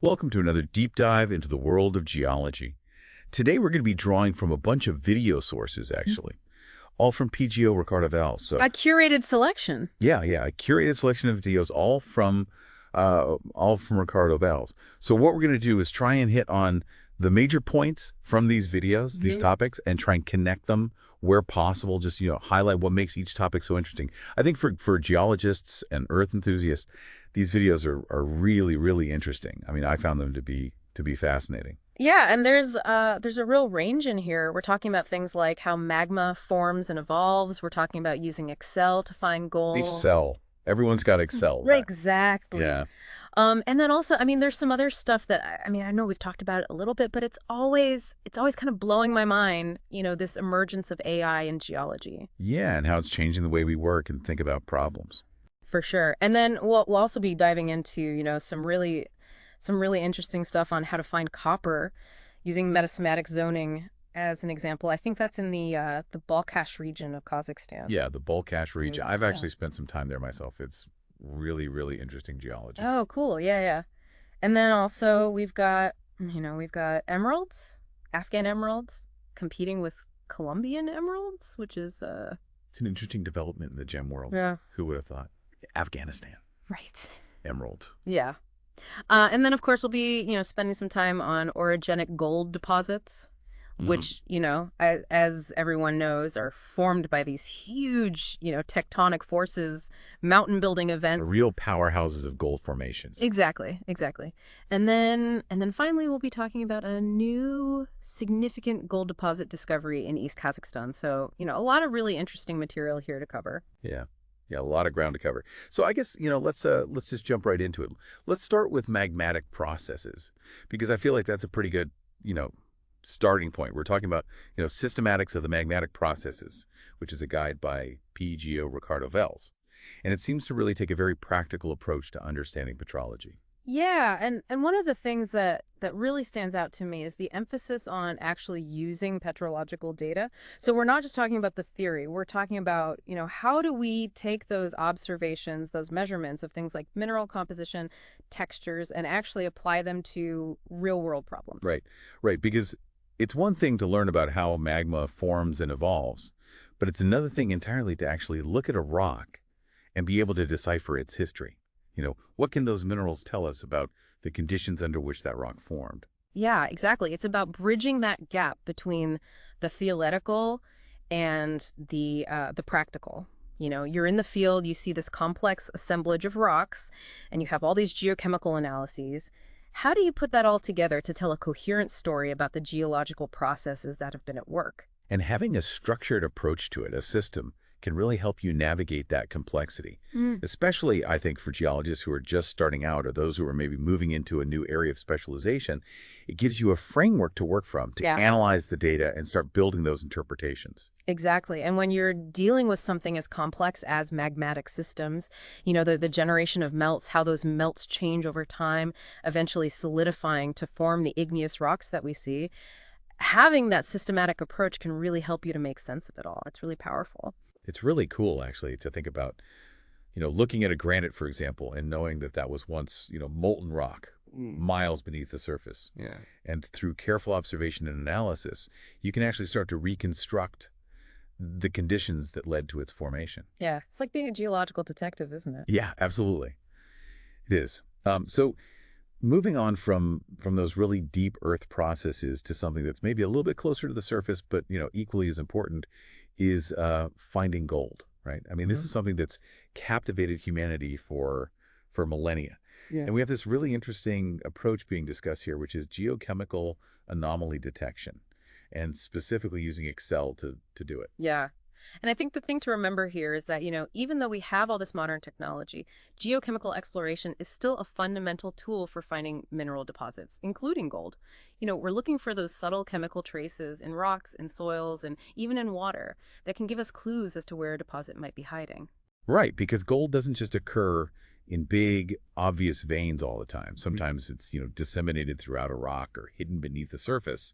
Welcome to another deep dive into the world of geology. Today we're going to be drawing from a bunch of video sources, actually, all from PGO Ricardo Valls. So, A curated selection. yeah, a curated selection of videos, all from Ricardo Valls. So what we're going to do is try and hit on the major points from these videos, these topics, and try and connect them where possible. Just highlight what makes each topic so interesting. I think for geologists and earth enthusiasts, these videos are really, really interesting. I mean, I found them to be fascinating. Yeah, and there's a real range in here. We're talking about things like how magma forms and evolves. We're talking about using Excel to find gold. Excel. Everyone's got Excel, Right, right? exactly. Yeah. And then also, I mean, there's some other stuff that I know we've talked about it a little bit, but it's always kind of blowing my mind, this emergence of AI in geology. Yeah, and how it's changing the way we work and think about problems. For sure. And then we'll also be diving into, some really interesting stuff on how to find copper using metasomatic zoning as an example. I think that's in the Balkash region of Kazakhstan. Yeah, the Balkash region. I've Yeah. actually spent some time there myself. It's really, really interesting geology. Oh, cool. Yeah, yeah. And then also we've got emeralds, Afghan emeralds competing with Colombian emeralds, which is It's an interesting development in the gem world. yeah, Who would have thought? Afghanistan, right. emerald. Yeah. And then of course we'll be, spending some time on orogenic gold deposits, Mm. which, as everyone knows, are formed by these huge, tectonic forces, mountain building The events. real powerhouses of gold formations. Exactly, exactly. And then finally we'll be talking about a new significant gold deposit discovery in East Kazakhstan. So, a lot of really interesting material here to cover. Yeah. Yeah, a lot of ground to cover. So I guess, let's just jump right into it. Let's start with magmatic processes because I feel like that's a pretty good, you know, starting point. We're talking about, systematics of the magmatic processes, which is a guide by PGO Ricardo Valls. And it seems to really take a very practical approach to understanding petrology. Yeah, and one of the things that really stands out to me is the emphasis on actually using petrological data. So we're not just talking about the theory. We're talking about, how do we take those observations, those measurements of things like mineral composition, textures, and actually apply them to real-world problems. Right, right. Because it's one thing to learn about how magma forms and evolves, but it's another thing entirely to actually look at a rock and be able to decipher its history. What can those minerals tell us about the conditions under which that rock formed? Yeah, exactly. It's about bridging that gap between the theoretical and the practical. You're in the field, you see this complex assemblage of rocks, and you have all these geochemical analyses. How do you put that all together to tell a coherent story about the geological processes that have been at work? And having a structured approach to it, a system, can really help you navigate that complexity, Mm. especially, I think, for geologists who are just starting out or those who are maybe moving into a new area of specialization. It gives you a framework to work from, to Yeah. analyze the data and start building those interpretations. Exactly. And when you're dealing with something as complex as magmatic systems, the generation of melts, how those melts change over time, eventually solidifying to form the igneous rocks that we see, having that systematic approach can really help you to make sense of it all. It's really powerful. It's really cool, actually, to think about, looking at a granite, for example, and knowing that that was once, molten rock miles beneath the surface. Yeah. And through careful observation and analysis, you can actually start to reconstruct the conditions that led to its formation. Yeah. It's like being a geological detective, isn't it? Yeah, absolutely. It is. So moving on from those really deep earth processes to something that's maybe a little bit closer to the surface, but equally as important, is finding gold. Right? I mean, this is something that's captivated humanity for millennia. Yeah. And we have this really interesting approach being discussed here, which is geochemical anomaly detection, and specifically using Excel to do it. Yeah. And I think the thing to remember here is that, even though we have all this modern technology, geochemical exploration is still a fundamental tool for finding mineral deposits, including gold. We're looking for those subtle chemical traces in rocks, in soils, and even in water that can give us clues as to where a deposit might be hiding. Right, because gold doesn't just occur in big, obvious veins all the time. Sometimes it's, disseminated throughout a rock or hidden beneath the surface.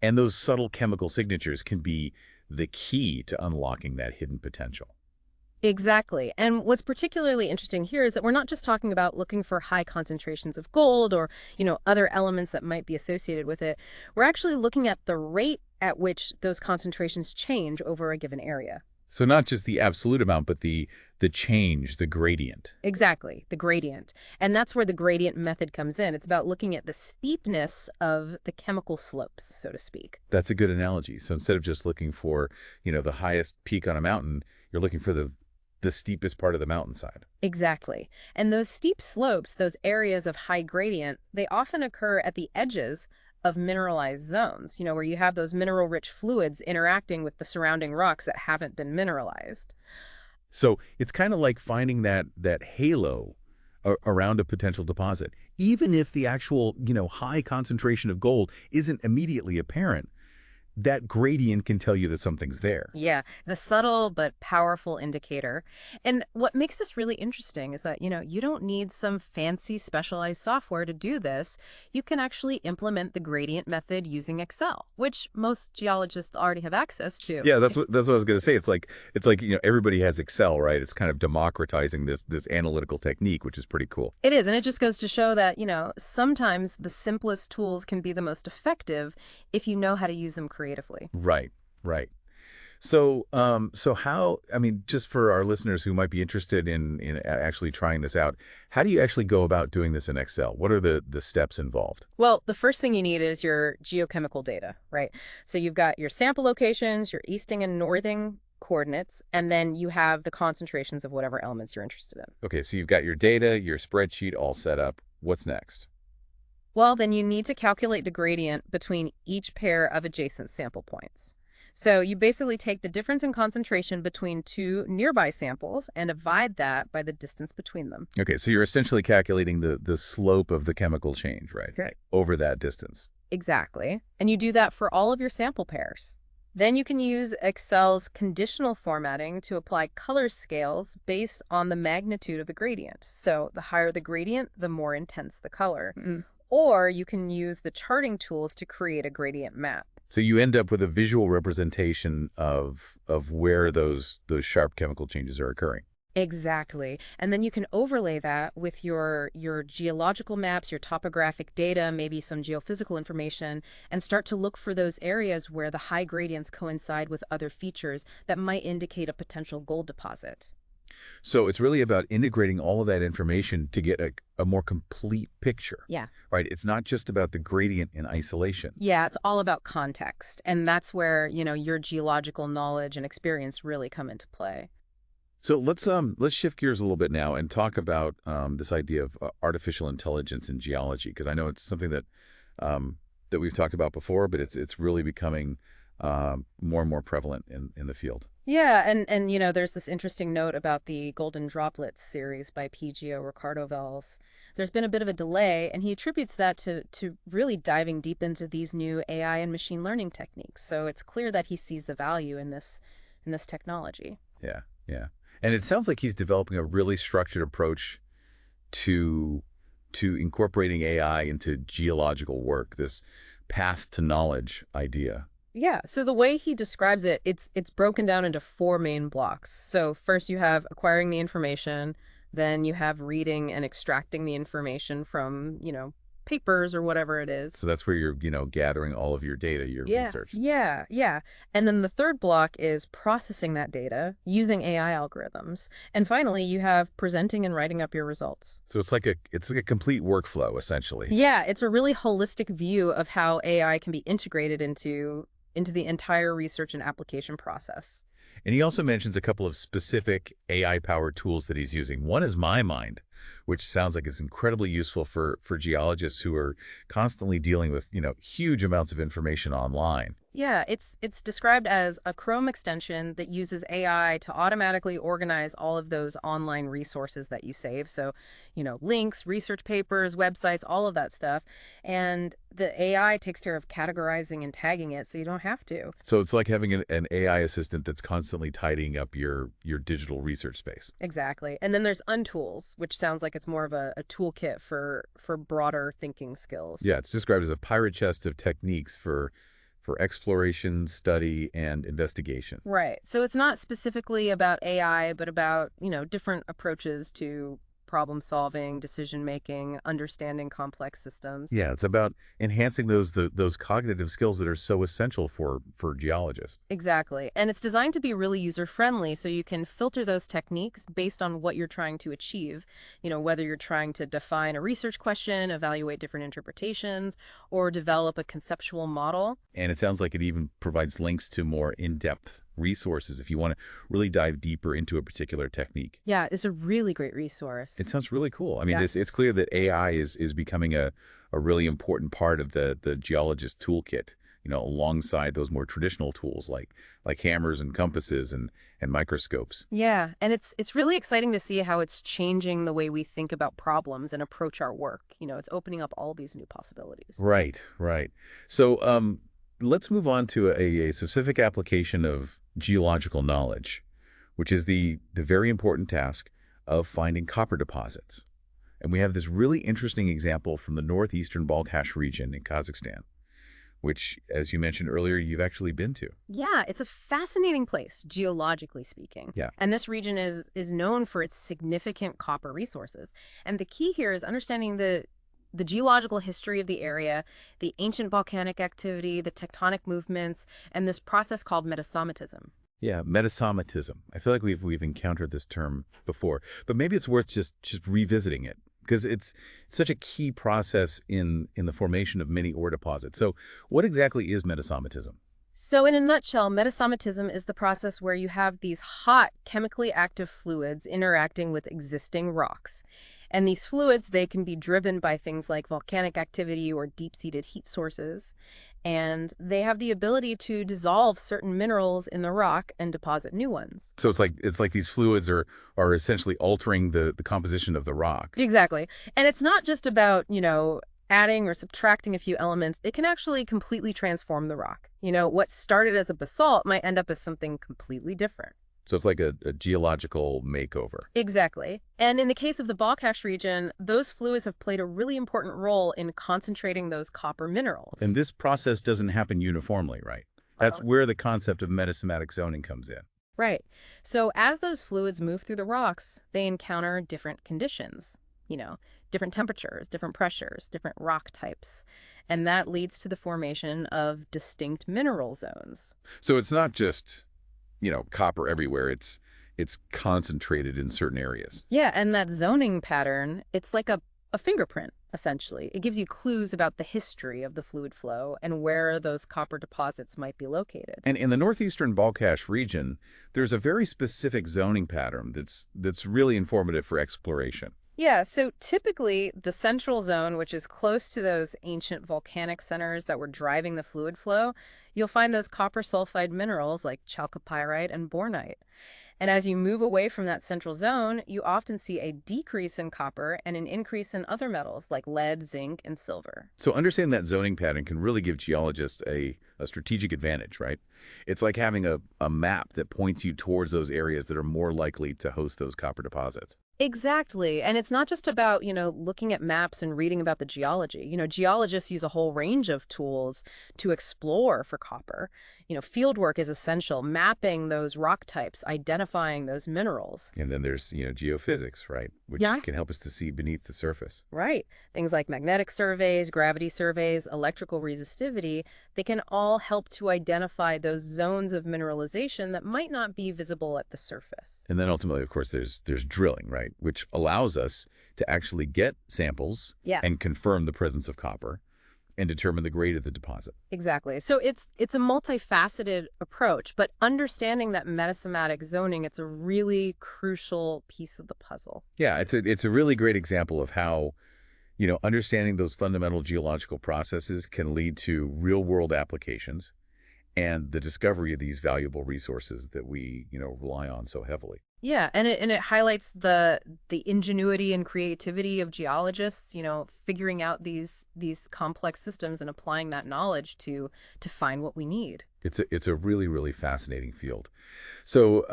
And those subtle chemical signatures can be the key to unlocking that hidden potential. Exactly. And what's particularly interesting here is that we're not just talking about looking for high concentrations of gold or, other elements that might be associated with it. We're actually looking at the rate at which those concentrations change over a given area. So not just the absolute amount, but the change, the gradient. Exactly, the gradient. And that's where the gradient method comes in. It's about looking at the steepness of the chemical slopes, so to speak. That's a good analogy. So instead of just looking for, the highest peak on a mountain, you're looking for the steepest part of the mountainside. Exactly. And those steep slopes, those areas of high gradient, they often occur at the edges of mineralized zones, where you have those mineral-rich fluids interacting with the surrounding rocks that haven't been mineralized. So it's kind of like finding that halo around a potential deposit. Even if the actual, high concentration of gold isn't immediately apparent, that gradient can tell you that something's there. Yeah, the subtle but powerful indicator. And what makes this really interesting is that, you don't need some fancy specialized software to do this. You can actually implement the gradient method using Excel, which most geologists already have access to. Yeah, that's what I was going to say. It's like everybody has Excel, right? It's kind of democratizing this analytical technique, which is pretty cool. It is, and it just goes to show that, sometimes the simplest tools can be the most effective if you know how to use them creatively. Right, right. So how, I mean, just for our listeners who might be interested in actually trying this out, how do you actually go about doing this in Excel? What are the steps involved? Well, the first thing you need is your geochemical data, right? So you've got your sample locations, your easting and northing coordinates, and then you have the concentrations of whatever elements you're interested in. Okay, so you've got your data, your spreadsheet all set up. What's next? Well, then you need to calculate the gradient between each pair of adjacent sample points. So you basically take the difference in concentration between two nearby samples and divide that by the distance between them. Okay, so you're essentially calculating the slope of the chemical change, right? Right. Over that distance. Exactly. And you do that for all of your sample pairs. Then you can use Excel's conditional formatting to apply color scales based on the magnitude of the gradient. So the higher the gradient, the more intense the color. Or you can use the charting tools to create a gradient map. So you end up with a visual representation of where those sharp chemical changes are occurring. Exactly. And then you can overlay that with your geological maps, your topographic data, maybe some geophysical information, and start to look for those areas where the high gradients coincide with other features that might indicate a potential gold deposit. So it's really about integrating all of that information to get a more complete picture, Yeah. right? It's not just about the gradient in isolation. Yeah, it's all about context. And that's where, your geological knowledge and experience really come into play. So let's shift gears a little bit now and talk about this idea of artificial intelligence in geology, because I know it's something that we've talked about before, but it's really becoming more and more prevalent in the field. Yeah, and there's this interesting note about the Golden Droplets series by PGO Ricardo Valls. There's been a bit of a delay, and he attributes that to really diving deep into these new AI and machine learning techniques. So it's clear that he sees the value in this technology. Yeah, yeah. And it sounds like he's developing a really structured approach to incorporating AI into geological work, this path to knowledge idea. Yeah, so the way he describes it, it's broken down into four main blocks. So first you have acquiring the information, then you have reading and extracting the information from, papers or whatever it is. So that's where you're, gathering all of your data, your research. Yeah. And then the third block is processing that data using AI algorithms. And finally, you have presenting and writing up your results. So it's like a complete workflow, essentially. Yeah, it's a really holistic view of how AI can be integrated into the entire research and application process. And he also mentions a couple of specific AI-powered tools that he's using. One is MyMind, which sounds like it's incredibly useful for geologists who are constantly dealing with, huge amounts of information online. Yeah, it's described as a Chrome extension that uses AI to automatically organize all of those online resources that you save. So, links, research papers, websites, all of that stuff. And the AI takes care of categorizing and tagging it, so you don't have to. So it's like having an AI assistant that's constantly tidying up your digital research space. Exactly. And then there's Untools, which sounds like it's more of a toolkit for broader thinking skills. Yeah, it's described as a pirate chest of techniques for for exploration, study, and investigation. Right. So it's not specifically about AI, but about, different approaches to problem solving, decision making, understanding complex systems. Yeah, it's about enhancing those cognitive skills that are so essential for geologists. Exactly. And it's designed to be really user-friendly so you can filter those techniques based on what you're trying to achieve. Whether you're trying to define a research question, evaluate different interpretations, or develop a conceptual model. And it sounds like it even provides links to more in-depth resources if you want to really dive deeper into a particular technique. Yeah, it's a really great resource. It sounds really cool. I mean, Yeah. it's clear that AI is becoming a really important part of the geologist toolkit, alongside those more traditional tools like hammers and compasses and microscopes. Yeah, and it's really exciting to see how it's changing the way we think about problems and approach our work. It's opening up all these new possibilities. Right, right. So let's move on to a specific application of geological knowledge, which is the very important task of finding copper deposits. And we have this really interesting example from the northeastern Balkash region in Kazakhstan, which, as you mentioned earlier, you've actually been to. Yeah, it's a fascinating place, geologically speaking. Yeah. And this region is known for its significant copper resources. And the key here is understanding the geological history of the area, the ancient volcanic activity, the tectonic movements, and this process called metasomatism. Yeah, metasomatism. I feel like we've encountered this term before, but maybe it's worth just revisiting it because it's such a key process in the formation of many ore deposits. So, what exactly is metasomatism? So in a nutshell, metasomatism is the process where you have these hot, chemically active fluids interacting with existing rocks. And these fluids, they can be driven by things like volcanic activity or deep-seated heat sources. And they have the ability to dissolve certain minerals in the rock and deposit new ones. So it's like these fluids are essentially altering the composition of the rock. Exactly. And it's not just about, adding or subtracting a few elements. It can actually completely transform the rock. What started as a basalt might end up as something completely different. So it's like a geological makeover. Exactly. And in the case of the Balkash region, those fluids have played a really important role in concentrating those copper minerals. And this process doesn't happen uniformly, right? That's where the concept of metasomatic zoning comes in. Right. So as those fluids move through the rocks, they encounter different conditions, different temperatures, different pressures, different rock types. And that leads to the formation of distinct mineral zones. So it's not just copper everywhere. It's concentrated in certain areas. Yeah, and that zoning pattern, it's like a fingerprint, essentially. It gives you clues about the history of the fluid flow and where those copper deposits might be located. And in the northeastern Balkash region, there's a very specific zoning pattern that's really informative for exploration. Yeah, so typically the central zone, which is close to those ancient volcanic centers that were driving the fluid flow, you'll find those copper sulfide minerals like chalcopyrite and bornite. And as you move away from that central zone, you often see a decrease in copper and an increase in other metals like lead, zinc, and silver. So understanding that zoning pattern can really give geologists a strategic advantage, right? It's like having a map that points you towards those areas that are more likely to host those copper deposits. Exactly. And it's not just about, looking at maps and reading about the geology. Geologists use a whole range of tools to explore for copper. Field work is essential, mapping those rock types, identifying those minerals. And then there's, geophysics, right? Which Yeah. can help us to see beneath the surface. Right. Things like magnetic surveys, gravity surveys, electrical resistivity, they can all help to identify those zones of mineralization that might not be visible at the surface. And then ultimately, of course, there's drilling, right? Which allows us to actually get samples Yeah. and confirm the presence of copper and determine the grade of the deposit. Exactly. So it's a multifaceted approach, but understanding that metasomatic zoning, it's a really crucial piece of the puzzle. Yeah, it's a really great example of how, understanding those fundamental geological processes can lead to real-world applications and the discovery of these valuable resources that we, rely on so heavily. Yeah, and it highlights the ingenuity and creativity of geologists, figuring out these complex systems and applying that knowledge to find what we need. It's a really, really fascinating field. So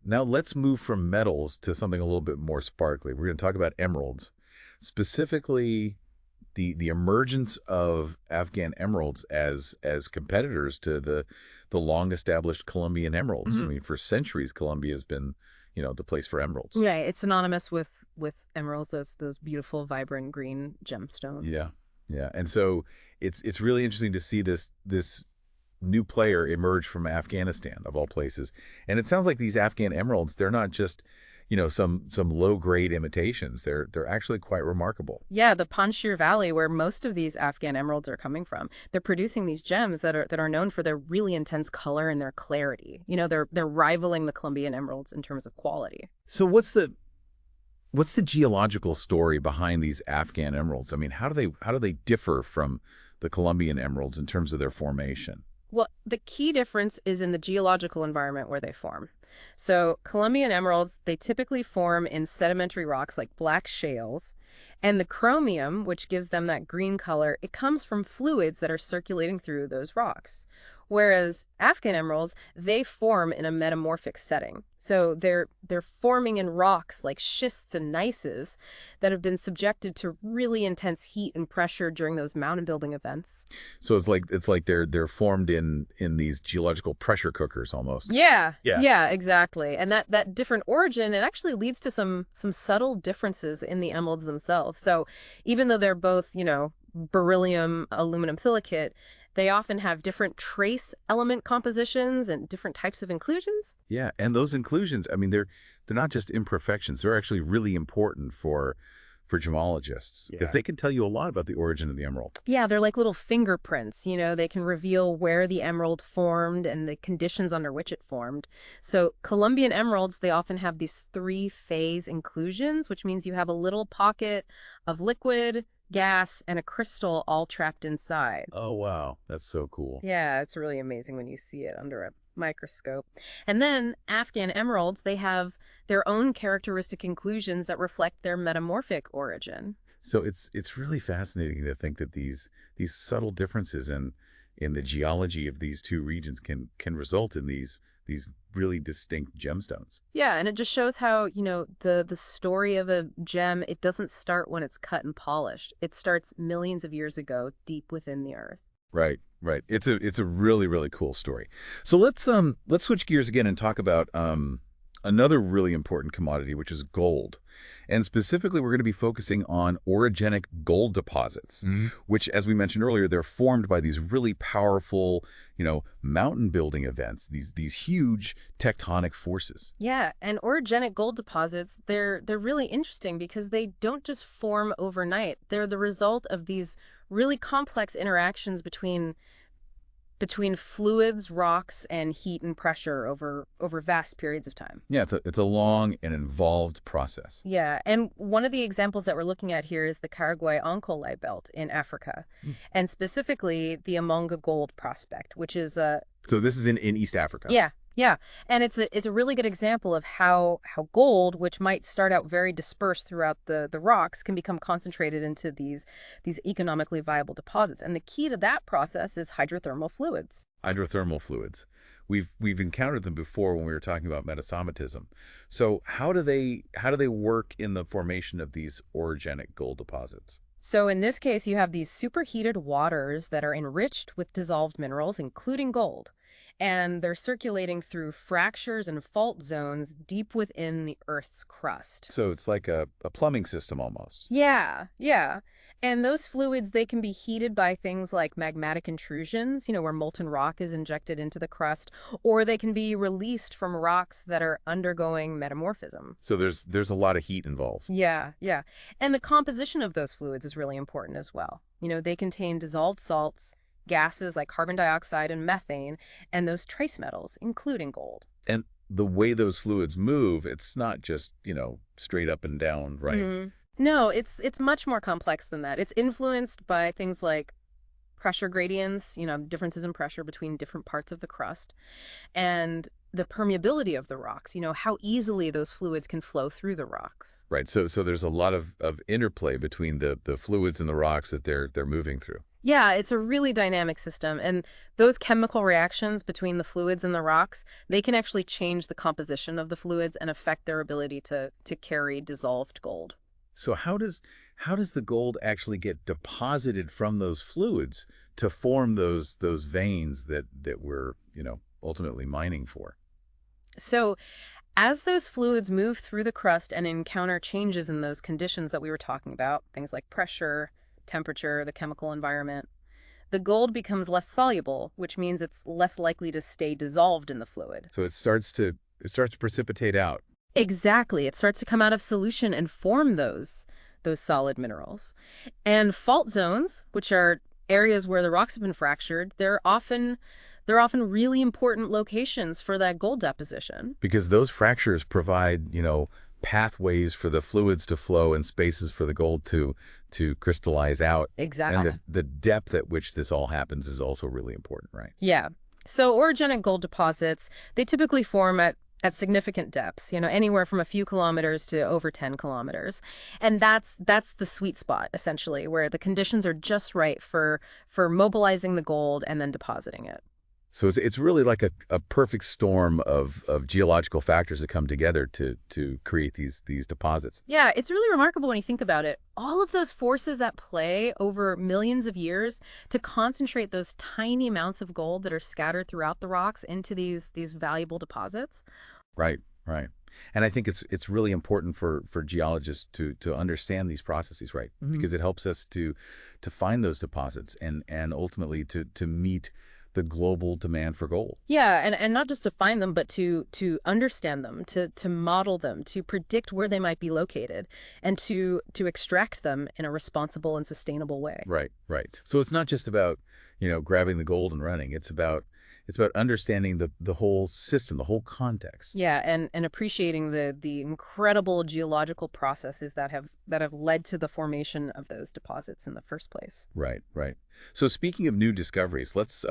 now let's move from metals to something a little bit more sparkly. We're going to talk about emeralds, specifically the emergence of Afghan emeralds as competitors to the long established Colombian emeralds. I Mhm. mean, for centuries, Colombia has been, the place for emeralds. Yeah, it's synonymous with emeralds, those beautiful, vibrant green gemstones. Yeah, yeah, and so it's really interesting to see this new player emerge from Afghanistan of all places. And it sounds like these Afghan emeralds, they're not just, some low grade imitations. They're actually quite remarkable. Yeah, the Panjshir Valley, where most of these Afghan emeralds are coming from, they're producing these gems that are known for their really intense color and their clarity. They're rivaling the Colombian emeralds in terms of quality. So what's the geological story behind these Afghan emeralds? I mean, how do they differ from the Colombian emeralds in terms of their formation? Well, the key difference is in the geological environment where they form. So, Colombian emeralds, they typically form in sedimentary rocks like black shales, and the chromium, which gives them that green color, it comes from fluids that are circulating through those rocks. Whereas Afghan emeralds, they form in a metamorphic setting. So they're forming in rocks like schists and gneisses that have been subjected to really intense heat and pressure during those mountain building events. So it's like they're formed in these geological pressure cookers almost. Yeah, Yeah. yeah, exactly. And that different origin, it actually leads to some subtle differences in the emeralds themselves. So even though they're both, beryllium aluminum silicate, they often have different trace element compositions and different types of inclusions. Yeah, and those inclusions, I mean, they're not just imperfections. They're actually really important for gemologists because Yeah. they can tell you a lot about the origin of the emerald. Yeah, they're like little fingerprints. They can reveal where the emerald formed and the conditions under which it formed. So Colombian emeralds, they often have these three-phase inclusions, which means you have a little pocket of liquid, gas, and a crystal all trapped inside. Oh, wow. That's so cool. Yeah, it's really amazing when you see it under a microscope. And then Afghan emeralds, they have their own characteristic inclusions that reflect their metamorphic origin. So it's really fascinating to think that these subtle differences in the geology of these two regions can result in these really distinct gemstones. Yeah, and it just shows how, the story of a gem, it doesn't start when it's cut and polished. It starts millions of years ago, deep within the earth. Right, right. It's a really really cool story. So let's switch gears again and talk about another really important commodity, which is gold. And specifically, we're going to be focusing on orogenic gold deposits, which, as we mentioned earlier, they're formed by these really powerful, mountain building events, these huge tectonic forces. Yeah, and orogenic gold deposits, they're really interesting because they don't just form overnight. They're the result of these really complex interactions between fluids, rocks, and heat and pressure over vast periods of time. Yeah, it's a long and involved process. Yeah, and one of the examples that we're looking at here is the Paraguay-Oncolite Belt in Africa, and specifically the Amonga Gold Prospect, which is a So this is in East Africa. yeah, yeah, and it's a really good example of how gold, which might start out very dispersed throughout the rocks, can become concentrated into these economically viable deposits. And the key to that process is hydrothermal fluids. Hydrothermal fluids. We've encountered them before when we were talking about metasomatism. So how do they work in the formation of these orogenic gold deposits? So in this case, you have these superheated waters that are enriched with dissolved minerals, including gold, and they're circulating through fractures and fault zones deep within the Earth's crust. So it's like a plumbing system almost. Yeah, yeah. And those fluids, they can be heated by things like magmatic intrusions, where molten rock is injected into the crust, or they can be released from rocks that are undergoing metamorphism. So there's a lot of heat involved. Yeah, yeah. And the composition of those fluids is really important as well. They contain dissolved salts, gases like carbon dioxide and methane, and those trace metals, including gold. And the way those fluids move, it's not just, straight up and down, right? No, it's much more complex than that. It's influenced by things like pressure gradients, differences in pressure between different parts of the crust, and the permeability of the rocks, how easily those fluids can flow through the rocks. Right. So there's a lot of interplay between the fluids and the rocks that they're moving through. Yeah, it's a really dynamic system, and those chemical reactions between the fluids and the rocks, they can actually change the composition of the fluids and affect their ability to carry dissolved gold. So how does the gold actually get deposited from those fluids to form those veins that we're, ultimately mining for? So as those fluids move through the crust and encounter changes in those conditions that we were talking about, things like pressure, temperature, the chemical environment, the gold becomes less soluble, which means it's less likely to stay dissolved in the fluid. So it starts to precipitate out. Exactly. It starts to come out of solution and form those solid minerals. And fault zones, which are areas where the rocks have been fractured, they're often really important locations for that gold deposition. Because those fractures provide, pathways for the fluids to flow and spaces for the gold to crystallize out. And Exactly. the depth at which this all happens is also really important, right? Yeah. So orogenic gold deposits, they typically form at significant depths, anywhere from a few kilometers to over 10 kilometers. And that's the sweet spot, essentially, where the conditions are just right for mobilizing the gold and then depositing it. So it's really like a perfect storm of geological factors that come together to create these deposits. Yeah, it's really remarkable when you think about it. All of those forces at play over millions of years to concentrate those tiny amounts of gold that are scattered throughout the rocks into these valuable deposits. Right, right. And I think it's really important for geologists to understand these processes, right? Because it helps us to find those deposits and ultimately to meet the global demand for gold. Yeah, and not just to find them, but to understand them, to model them, to predict where they might be located, and to extract them in a responsible and sustainable way. Right, right. So it's not just about, grabbing the gold and running. It's about understanding the whole system, the whole context. Yeah, and appreciating the incredible geological processes that have led to the formation of those deposits in the first place. Right, right. So speaking of new discoveries, let's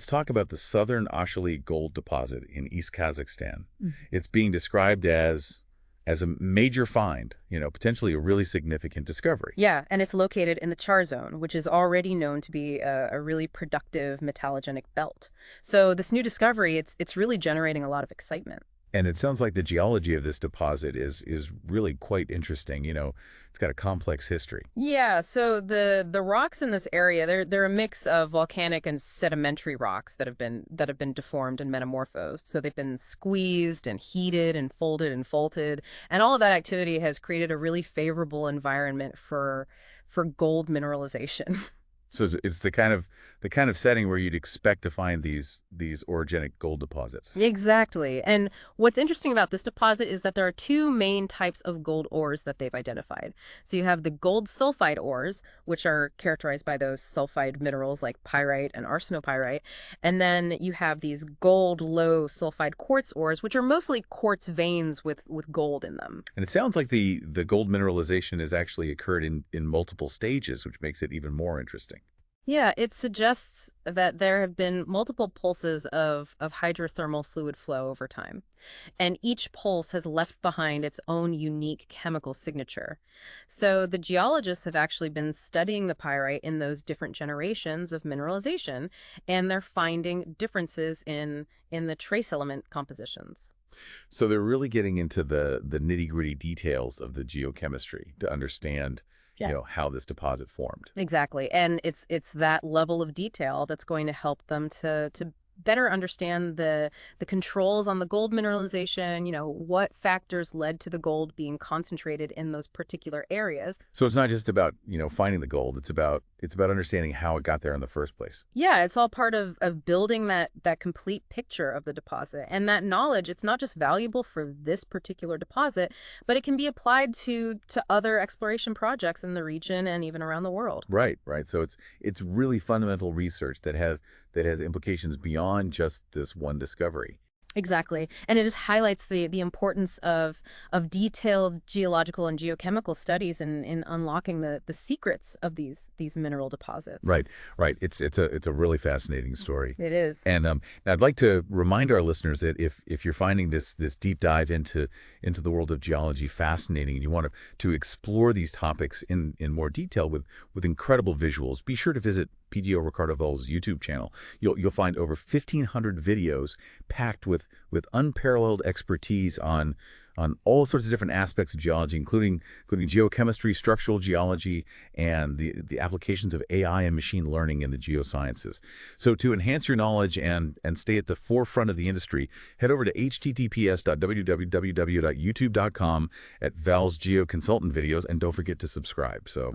talk about the Southern Ashali gold deposit in East Kazakhstan. It's being described as a major find, potentially a really significant discovery. Yeah, and it's located in the Char Zone, which is already known to be a really productive metallogenic belt. So this new discovery, it's really generating a lot of excitement. And it sounds like the geology of this deposit is really quite interesting. It's got a complex history. Yeah, so the rocks in this area, they're a mix of volcanic and sedimentary rocks that have been deformed and metamorphosed. So they've been squeezed and heated and folded and faulted, and all of that activity has created a really favorable environment for gold mineralization. So it's the kind of setting where you'd expect to find these orogenic gold deposits. Exactly. And what's interesting about this deposit is that there are two main types of gold ores that they've identified. So you have the gold sulfide ores, which are characterized by those sulfide minerals like pyrite and arsenopyrite. And then you have these gold low sulfide quartz ores, which are mostly quartz veins with gold in them. And it sounds like the gold mineralization has actually occurred in multiple stages, which makes it even more interesting. Yeah, it suggests that there have been multiple pulses of hydrothermal fluid flow over time, and each pulse has left behind its own unique chemical signature. So the geologists have actually been studying the pyrite in those different generations of mineralization, and they're finding differences in the trace element compositions. So they're really getting into the nitty-gritty details of the geochemistry to understand, Yeah. how this deposit formed. Exactly. And it's that level of detail that's going to help them to better understand the controls on the gold mineralization, what factors led to the gold being concentrated in those particular areas. So it's not just about, finding the gold. It's about understanding how it got there in the first place. Yeah, it's all part of building that complete picture of the deposit. And that knowledge, it's not just valuable for this particular deposit, but it can be applied to other exploration projects in the region and even around the world. Right, right. So it's really fundamental research that has implications beyond just this one discovery. Exactly. And it just highlights the importance of detailed geological and geochemical studies in unlocking the secrets of these mineral deposits. Right, right. It's a really fascinating story. It is. And now I'd like to remind our listeners that if you're finding this deep dive into the world of geology fascinating and you want to explore these topics in more detail with incredible visuals, be sure to visit PGO Ricardo Valls' YouTube channel. You'll find over 1,500 videos packed with unparalleled expertise on on all sorts of different aspects of geology, including geochemistry, structural geology, and the applications of AI and machine learning in the geosciences. So to enhance your knowledge and stay at the forefront of the industry, head over to https://www.youtube.com at Val's Geo Consultant videos, and don't forget to subscribe. So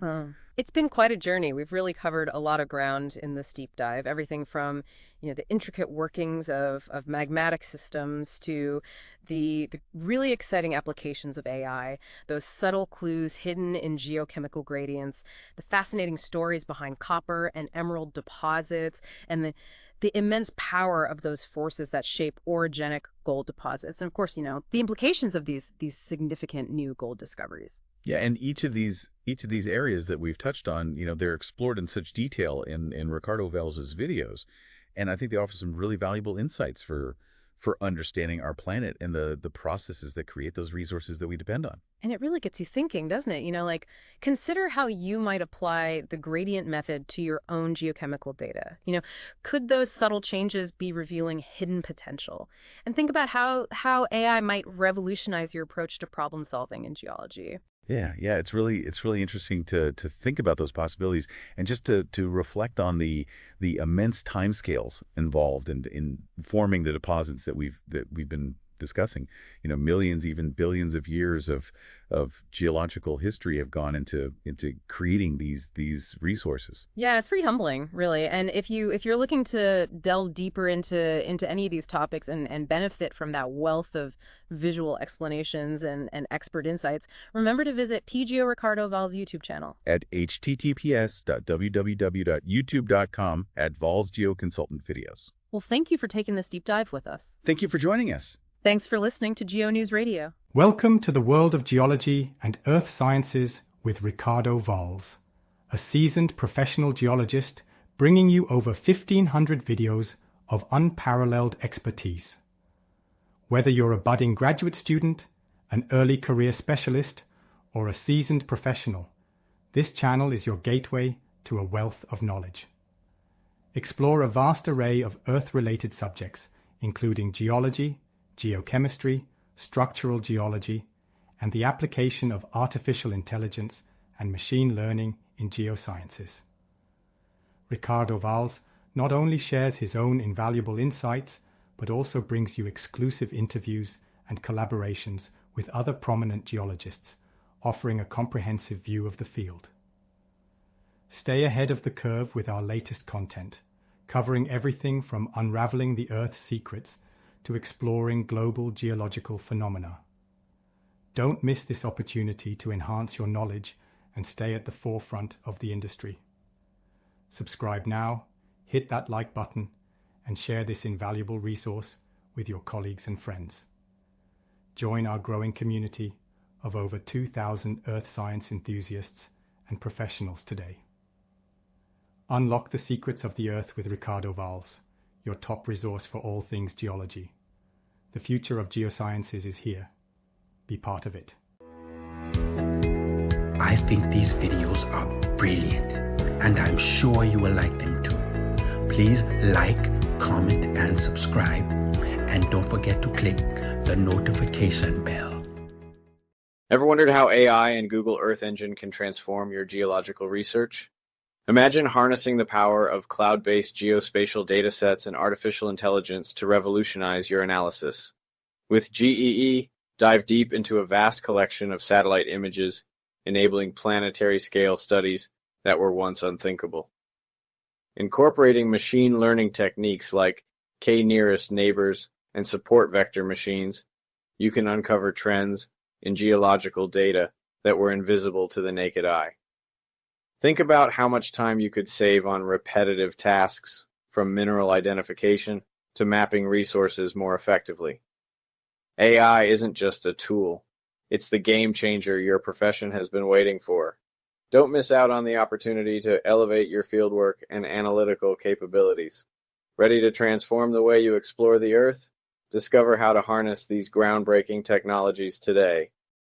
It's been quite a journey. We've really covered a lot of ground in this deep dive, everything from, the intricate workings of magmatic systems to the really exciting applications of AI, those subtle clues hidden in geochemical gradients, the fascinating stories behind copper and emerald deposits, and the immense power of those forces that shape orogenic gold deposits. And of course, the implications of these significant new gold discoveries. yeah, and each of these areas that we've touched on, they're explored in such detail in Ricardo Valls' videos, and I think they offer some really valuable insights for understanding our planet and the processes that create those resources that we depend on. And it really gets you thinking, doesn't it? Like, consider how you might apply the gradient method to your own geochemical data. Could those subtle changes be revealing hidden potential? And think about how AI might revolutionize your approach to problem solving in geology. Yeah, it's really interesting to think about those possibilities and just to reflect on the immense timescales involved in forming the deposits that we've been discussing. Millions, even billions of years of geological history have gone into creating these resources. Yeah, it's pretty humbling, really. And if you're looking to delve deeper into any of these topics and benefit from that wealth of visual explanations and expert insights, remember to visit PGO Ricardo Valls' YouTube channel at https://www.youtube.com at Valls Geo Consultant videos. Well, thank you for taking this deep dive with us. Thank you for joining us. Thanks for listening to Geo News Radio. Welcome to the world of geology and earth sciences with Ricardo Valls, a seasoned professional geologist bringing you over 1,500 videos of unparalleled expertise. Whether you're a budding graduate student, an early career specialist, or a seasoned professional, this channel is your gateway to a wealth of knowledge. Explore a vast array of earth-related subjects, including geology, geochemistry, structural geology, and the application of artificial intelligence and machine learning in geosciences. Ricardo Valls not only shares his own invaluable insights, but also brings you exclusive interviews and collaborations with other prominent geologists, offering a comprehensive view of the field. Stay ahead of the curve with our latest content, covering everything from unraveling the Earth's secrets to exploring global geological phenomena. Don't miss this opportunity to enhance your knowledge and stay at the forefront of the industry. Subscribe now, hit that like button, and share this invaluable resource with your colleagues and friends. Join our growing community of over 2,000 earth science enthusiasts and professionals today. Unlock the secrets of the Earth with Ricardo Valls, your top resource for all things geology. The future of geosciences is here. Be part of it. I think these videos are brilliant, and I'm sure you will like them too. Please like, comment, and subscribe, and don't forget to click the notification bell. Ever wondered how AI and Google Earth Engine can transform your geological research? Imagine harnessing the power of cloud-based geospatial datasets and artificial intelligence to revolutionize your analysis. With GEE, dive deep into a vast collection of satellite images, enabling planetary-scale studies that were once unthinkable. Incorporating machine learning techniques like k-nearest neighbors and support vector machines, you can uncover trends in geological data that were invisible to the naked eye. Think about how much time you could save on repetitive tasks, from mineral identification to mapping resources more effectively. AI isn't just a tool. It's the game changer your profession has been waiting for. Don't miss out on the opportunity to elevate your fieldwork and analytical capabilities. Ready to transform the way you explore the Earth? Discover how to harness these groundbreaking technologies today